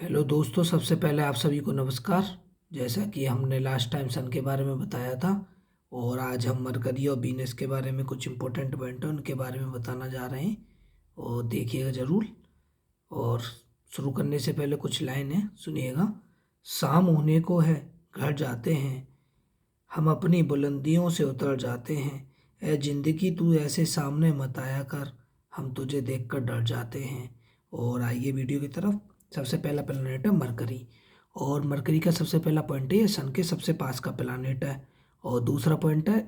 Hello दोस्तों, सबसे पहले आप सभी को नमस्कार। जैसा कि हमने लास्ट टाइम सन के बारे में बताया था और आज हम मरकरी और वीनस के बारे में कुछ इंपॉर्टेंट पॉइंट हैं उनके बारे में बताना जा रहे हैं और देखिएगा ज़रूर। और शुरू करने से पहले कुछ लाइन है, सुनिएगा। शाम होने को है, घर जाते हैं, हम अपनी बुलंदियों से उतर जाते हैं। ए जिंदगी तू ऐसे सामने मत आया कर, हम तुझे देखकर डर जाते हैं। और आइए वीडियो की तरफ। सबसे पहला प्लानट है मरकरी। और मरकरी का सबसे पहला पॉइंट है, ये सन के सबसे पास का प्लानट है। और दूसरा पॉइंट है,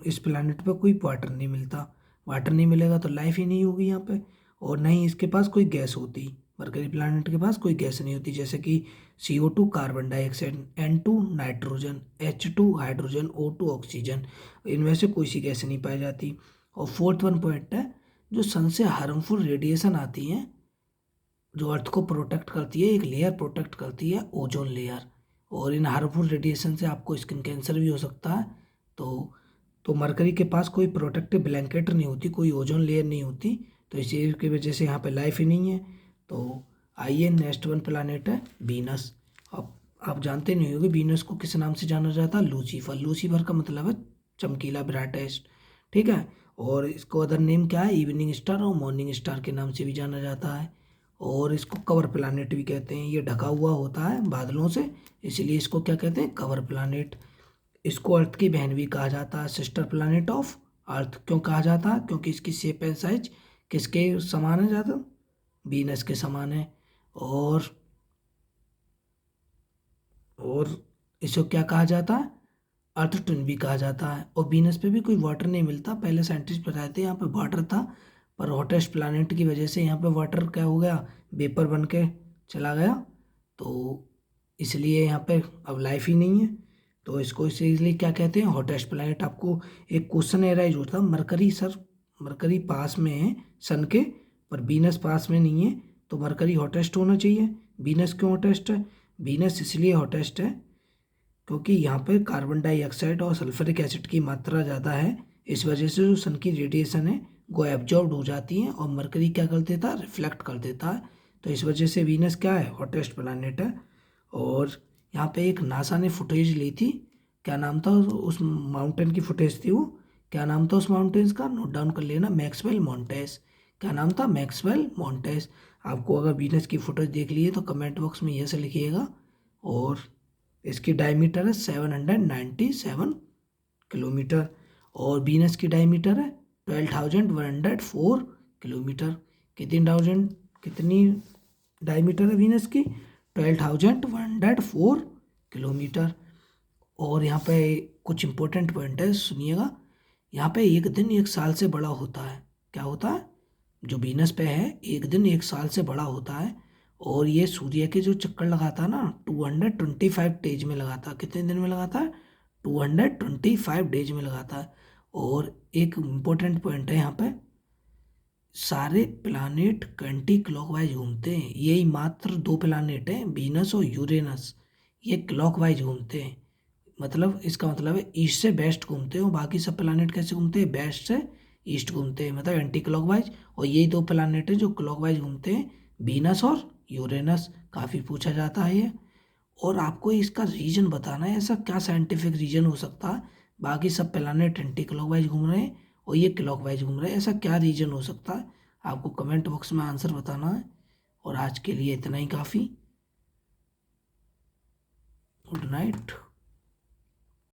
इस प्लानट पे कोई वाटर नहीं मिलता। वाटर नहीं मिलेगा तो लाइफ ही नहीं होगी यहाँ पे। और न ही इसके पास कोई गैस होती। मरकरी प्लानट के पास कोई गैस नहीं होती, जैसे कि CO2 carbon dioxide, N2 nitrogen, H2 hydrogen, O2 oxygen. इनमें से कोई सी गैस नहीं पाई जाती। और फोर्थ वन पॉइंट है, जो सन से हार्मफुल रेडिएशन आती है, जो अर्थ को प्रोटेक्ट करती है, एक लेयर प्रोटेक्ट करती है, ओजोन लेयर। और इन हार्मफुल रेडिएशन से आपको स्किन कैंसर भी हो सकता है। तो मरकरी के पास कोई प्रोटेक्टिव ब्लैंकेट नहीं होती, कोई ओजोन लेयर नहीं होती, तो इसी की वजह से यहाँ पे लाइफ ही नहीं है। तो आइए नेक्स्ट वन प्लानट है वीनस। अब आप जानते नहीं होंगे वीनस को किस नाम से जाना जाता है, लूसीफर। लूसीफर का मतलब है चमकीला, ब्राइटेस्ट, ठीक है। और इसको अदर नेम क्या है, इवनिंग स्टार और मॉर्निंग स्टार के नाम से भी जाना जाता है। और इसको कवर प्लानेट भी कहते हैं। ये ढका हुआ होता है बादलों से, इसलिए इसको क्या कहते हैं, कवर प्लानेट। इसको अर्थ की बहन भी कहा जाता है, सिस्टर प्लानेट ऑफ अर्थ। क्यों कहा जाता है, क्योंकि इसकी शेप एंड साइज किसके समान है, ज़्यादा वीनस के समान है। और और इसको क्या कहा जाता है, अर्थ ट्विन भी कहा जाता है। और वीनस पे भी कोई वाटर नहीं मिलता। पहले साइंटिस्ट बताए थे यहाँ पे वाटर था, पर हॉटेस्ट प्लानट की वजह से यहाँ पे वाटर क्या हो गया, वेपर बन के चला गया। तो इसलिए यहाँ पे अब लाइफ ही नहीं है। तो इसको इसीलिए क्या कहते हैं, हॉटेस्ट प्लानट। आपको एक क्वेश्चन एराइज होता है, मरकरी सर, मरकरी पास में है सन के, पर वीनस पास में नहीं है, तो मरकरी हॉटेस्ट होना चाहिए। वीनस क्यों हॉटेस्ट है, वीनस इसलिए हॉटेस्ट है क्योंकि यहाँ पे कार्बन डाइऑक्साइड और सल्फ्यूरिक एसिड की मात्रा ज़्यादा है। इस वजह से जो सन की रेडिएशन है वो एब्जॉर्ब हो जाती है और मरकरी क्या कर देता है, रिफ्लेक्ट कर देता है। तो इस वजह से वीनस क्या है, हॉटेस्ट प्लानट है। और यहाँ पे एक नासा ने फुटेज ली थी, क्या नाम था उस माउंटेन की फुटेज थी वो, क्या नाम था उस माउंटेन्स का, नोट डाउन कर लेना, मैक्सवेल माउंटेस। क्या नाम था, मैक्सवेल माउंटेस। आपको अगर वीनस की फुटेज देख ली है तो कमेंट बॉक्स में यस लिखिएगा। और इसकी डायमीटर है 797 किलोमीटर। और वीनस की डायमीटर है 12,104 किलोमीटर। कितनी डायमीटर है वीनस की, 12,104 किलोमीटर। और यहाँ पे कुछ इंपॉर्टेंट पॉइंट है, सुनिएगा। यहाँ पे एक दिन एक साल से बड़ा होता है। क्या होता है, जो वीनस पे है एक दिन एक साल से बड़ा होता है। और ये सूर्य के जो चक्कर लगाता है ना, 225 डेज में लगाता है। कितने दिन में लगाता है, 225 डेज में लगाता है। और एक इम्पोर्टेंट पॉइंट है यहाँ पे, सारे प्लानेट एंटी क्लॉकवाइज घूमते हैं। यही मात्र दो प्लानेट हैं, वीनस और यूरेनस, ये क्लॉकवाइज घूमते हैं। मतलब इसका मतलब है ईस्ट से वेस्ट घूमते हैं। और बाकी सब प्लानेट कैसे घूमते हैं, वेस्ट से ईस्ट घूमते हैं, मतलब एंटी क्लॉकवाइज। और यही दो प्लानेट हैं जो क्लॉकवाइज घूमते हैं, वीनस और यूरेनस। काफ़ी पूछा जाता है ये। और आपको इसका रीजन बताना है, ऐसा क्या साइंटिफिक रीजन हो सकता है, बाकी सब प्लानेट एंटी क्लॉकवाइज घूम रहे हैं और ये क्लॉकवाइज घूम रहे हैं, ऐसा क्या रीजन हो सकता है, आपको कमेंट बॉक्स में आंसर बताना है। और आज के लिए इतना ही काफ़ी। Good night.